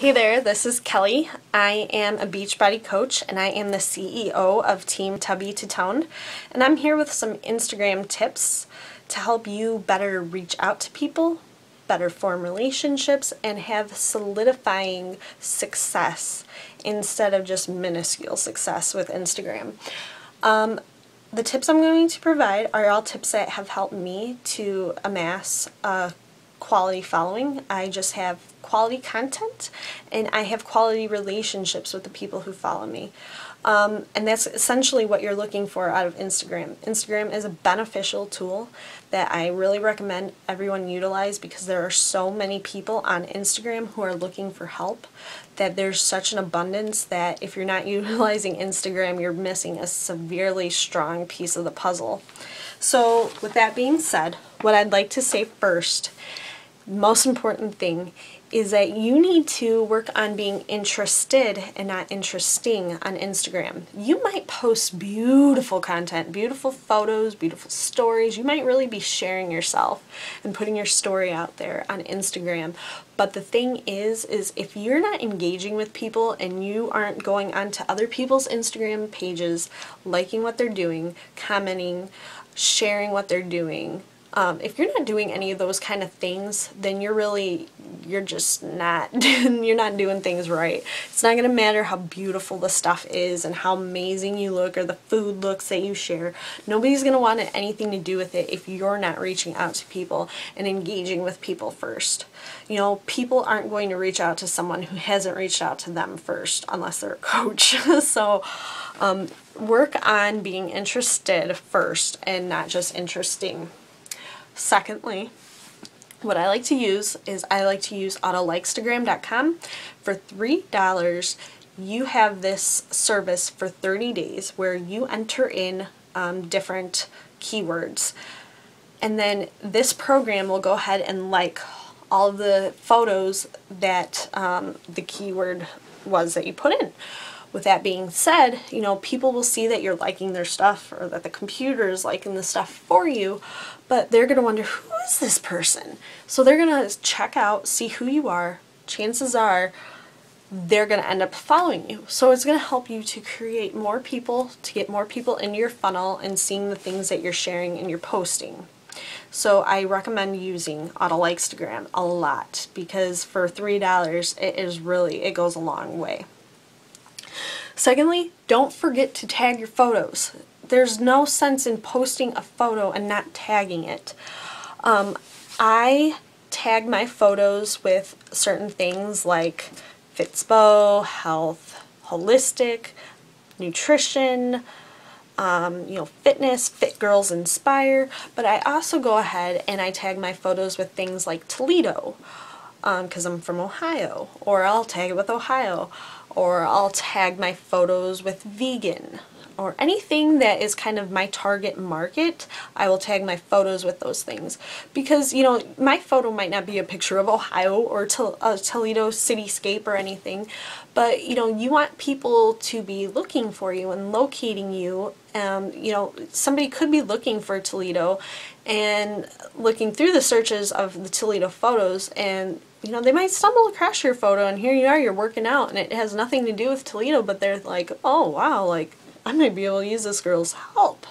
Hey there, this is Kelly. I am a Beachbody coach and I am the CEO of Team Tubby to Toned, and I'm here with some Instagram tips to help you better reach out to people, better form relationships, and have solidifying success instead of just minuscule success with Instagram. The tips I'm going to provide are all tips that have helped me to amass a quality following. I just have quality content and I have quality relationships with the people who follow me. And that's essentially what you're looking for out of Instagram. Instagram is a beneficial tool that I really recommend everyone utilize because there are so many people on Instagram who are looking for help that there's such an abundance that if you're not utilizing Instagram, you're missing a severely strong piece of the puzzle. So with that being said, what I'd like to say first, most important thing is that you need to work on being interested and not interesting on Instagram. You might post beautiful content, beautiful photos, beautiful stories. You might really be sharing yourself and putting your story out there on Instagram. But the thing is if you're not engaging with people and you aren't going onto other people's Instagram pages, liking what they're doing, commenting, sharing what they're doing, if you're not doing any of those kind of things, then you're just not, you're not doing things right. It's not going to matter how beautiful the stuff is and how amazing you look or the food looks that you share. Nobody's going to want anything to do with it if you're not reaching out to people and engaging with people first. You know, people aren't going to reach out to someone who hasn't reached out to them first unless they're a coach. So work on being interested first and not just interesting. Secondly, what I like to use is autolikestagram.com. For $3, you have this service for 30 days where you enter in different keywords. And then this program will go ahead and like all of the photos that the keyword was that you put in. With that being said, you know, people will see that you're liking their stuff or that the computer is liking the stuff for you, but they're going to wonder, who is this person? So they're going to check out, see who you are. Chances are they're going to end up following you. So it's going to help you to create more people, to get more people into your funnel and seeing the things that you're sharing and you're posting. So I recommend using Autolikestagram a lot because for $3, it goes a long way. Secondly, don't forget to tag your photos. There's no sense in posting a photo and not tagging it. I tag my photos with certain things like Fitspo, health, holistic, nutrition, fitness, Fit Girls Inspire, but I also go ahead and I tag my photos with things like Toledo, because I'm from Ohio, or I'll tag it with Ohio, or I'll tag my photos with vegan, or anything that is kind of my target market. I will tag my photos with those things because, you know, my photo might not be a picture of Ohio or a Toledo cityscape or anything, but, you know, you want people to be looking for you and locating you. You know, somebody could be looking for Toledo and looking through the searches of the Toledo photos, and you know, they might stumble across your photo and here you are, you're working out and it has nothing to do with Toledo, but they're like, oh wow, like I might be able to use this girl's help.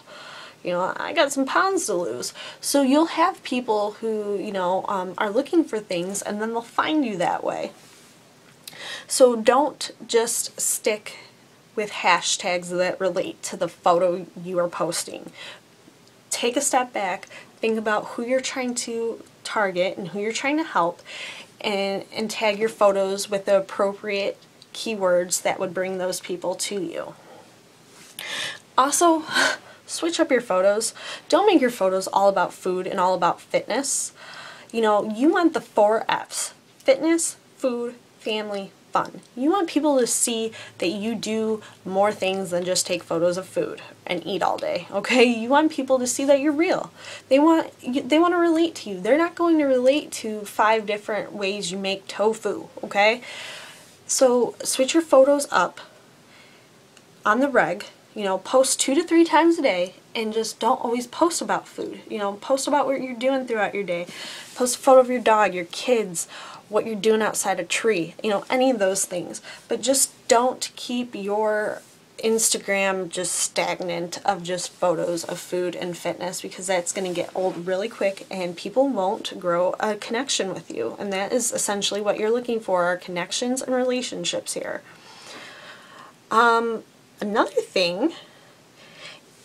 You know, I got some pounds to lose. So you'll have people who, you know, are looking for things and then they'll find you that way. So don't just stick with hashtags that relate to the photo you are posting. Take a step back, think about who you're trying to target and who you're trying to help, and tag your photos with the appropriate keywords that would bring those people to you. Also, switch up your photos. Don't make your photos all about food and all about fitness. You know, you want the 4 F's: fitness, food, family, fun. You want people to see that you do more things than just take photos of food and eat all day, okay? You want people to see that you're real. They want to relate to you. They're not going to relate to 5 different ways you make tofu, okay? So switch your photos up on the reg. You know, post 2 to 3 times a day and just don't always post about food. You know, post about what you're doing throughout your day. Post a photo of your dog, your kids, what you're doing outside a tree, any of those things. But just don't keep your Instagram just stagnant of just photos of food and fitness, because that's going to get old really quick and people won't grow a connection with you. And that is essentially what you're looking for, are connections and relationships here. Another thing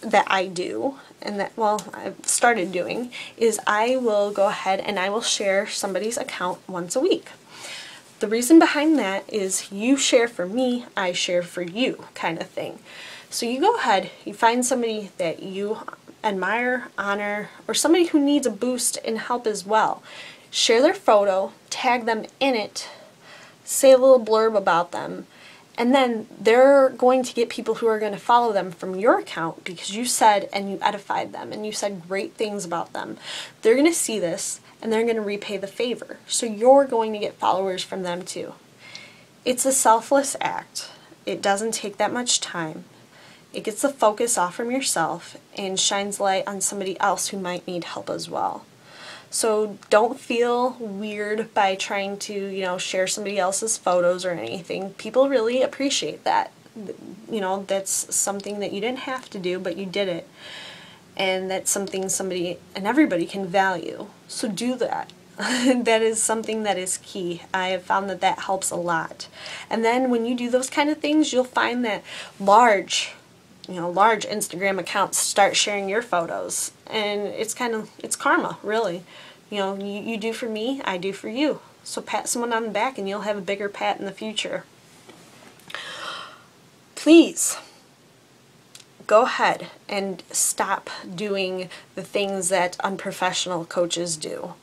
that I do, and that, well, I've started doing, is I will go ahead and I will share somebody's account once a week. The reason behind that is you share for me, I share for you kind of thing. So you go ahead, you find somebody that you admire, honor, or somebody who needs a boost and help as well. Share their photo, tag them in it, say a little blurb about them, and then they're going to get people who are going to follow them from your account because you said and you edified them and you said great things about them. They're going to see this and they're going to repay the favor. So you're going to get followers from them too. It's a selfless act. It doesn't take that much time. It gets the focus off from yourself and shines light on somebody else who might need help as well. So don't feel weird by trying to, share somebody else's photos or anything. People really appreciate that. That's something that you didn't have to do, but you did it. And that's something somebody and everybody can value. So do that. That is something that is key. I have found that that helps a lot. And then when you do those kind of things, you'll find that large Instagram accounts start sharing your photos, and it's karma, really. You do for me, I do for you. So pat someone on the back and you'll have a bigger pat in the future. Please go ahead and stop doing the things that unprofessional coaches do.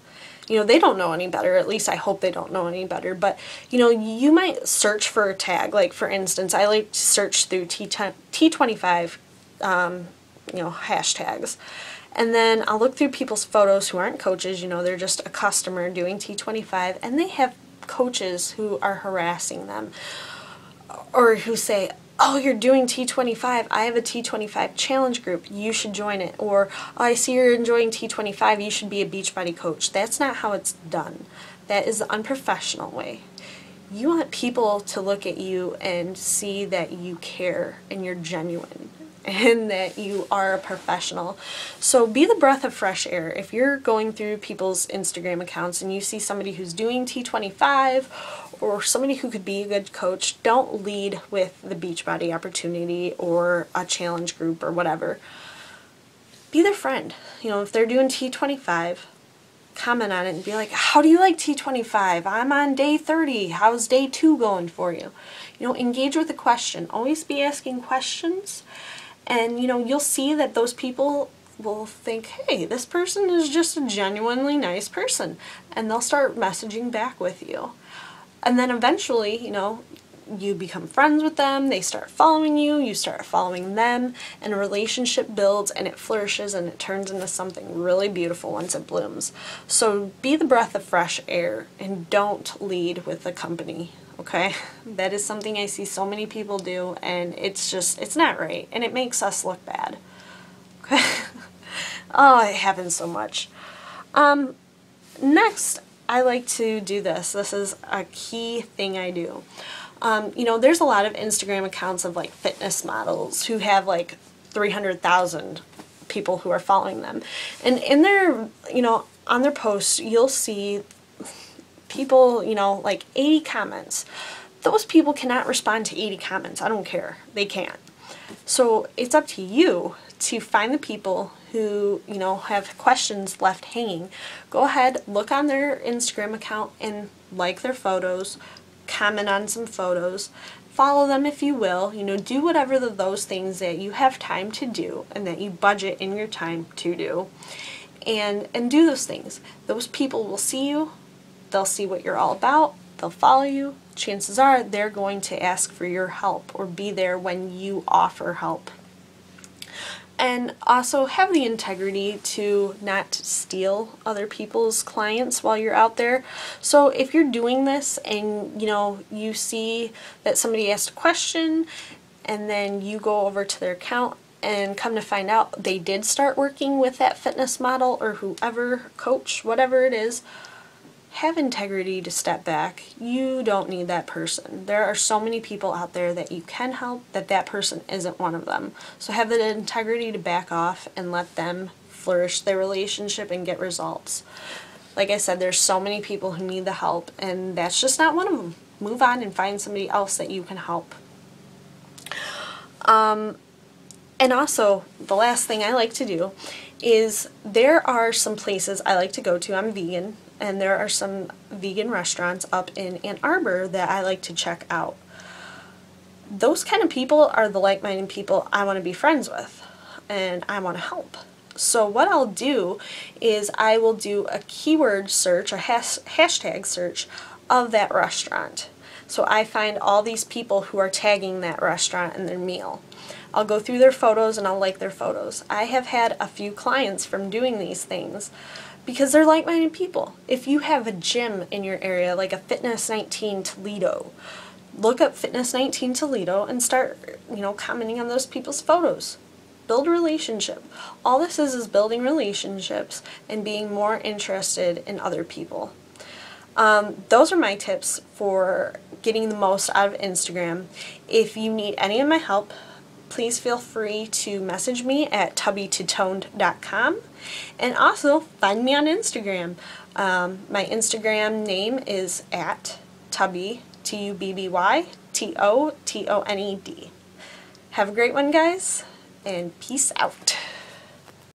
They don't know any better. At least I hope they don't know any better. But, you might search for a tag. Like, for instance, I like to search through T25, hashtags. And then I'll look through people's photos who aren't coaches. They're just a customer doing T25. And they have coaches who are harassing them. Or who say, oh, you're doing T25, I have a T25 challenge group, you should join it. Or, oh, I see you're enjoying T25, you should be a Beachbody coach. That's not how it's done. That is the unprofessional way. You want people to look at you and see that you care and you're genuine and that you are a professional. So be the breath of fresh air. If you're going through people's Instagram accounts and you see somebody who's doing T25 or somebody who could be a good coach, don't lead with the Beachbody opportunity or a challenge group or whatever. Be their friend. If they're doing T25, comment on it and be like, how do you like T25? I'm on day 30. How's day 2 going for you? Engage with the question. Always be asking questions. And, you'll see that those people will think, hey, this person is just a genuinely nice person. And they'll start messaging back with you. And then eventually, you become friends with them, they start following you, you start following them, and a relationship builds and it flourishes and it turns into something really beautiful once it blooms. So be the breath of fresh air and don't lead with the company, okay? That is something I see so many people do, and it's not right, and it makes us look bad. Okay? Oh, it happens so much. Next, I like to do this. This is a key thing I do. There's a lot of Instagram accounts of like fitness models who have like 300,000 people who are following them. And in their, on their posts, you'll see people, like 80 comments. Those people cannot respond to 80 comments. I don't care. They can't. So it's up to you to find the people who, have questions left hanging. Go ahead, look on their Instagram account and like their photos, comment on some photos, follow them if you will, do whatever those things that you have time to do and that you budget in your time to do. And do those things. Those people will see you, they'll see what you're all about, they'll follow you. Chances are they're going to ask for your help or be there when you offer help. And also have the integrity to not steal other people's clients while you're out there. So if you're doing this and you see that somebody asked a question and then you go over to their account and come to find out they did start working with that fitness model or whoever, coach, whatever it is, have integrity to step back. You don't need that person. There are so many people out there that you can help that person isn't one of them. So have the integrity to back off and let them flourish their relationship and get results. Like I said, there's so many people who need the help, and that's just not one of them. Move on and find somebody else that you can help. And also, the last thing I like to do is there are some places I like to go to. I'm vegan, and there are some vegan restaurants up in Ann Arbor that I like to check out. Those kind of people are the like-minded people I want to be friends with, and I want to help. So what I'll do is I will do a keyword search or hashtag search of that restaurant. So I find all these people who are tagging that restaurant and their meal. I'll go through their photos and I'll like their photos. I have had a few clients from doing these things because they're like-minded people. If you have a gym in your area, like a Fitness 19 Toledo, look up Fitness 19 Toledo and start, commenting on those people's photos. Build a relationship. All this is building relationships and being more interested in other people. Those are my tips for getting the most out of Instagram. If you need any of my help, please feel free to message me at tubbytotoned.com, and also find me on Instagram. My Instagram name is at Tubby, TUBBY TOTONED. Have a great one, guys, and peace out.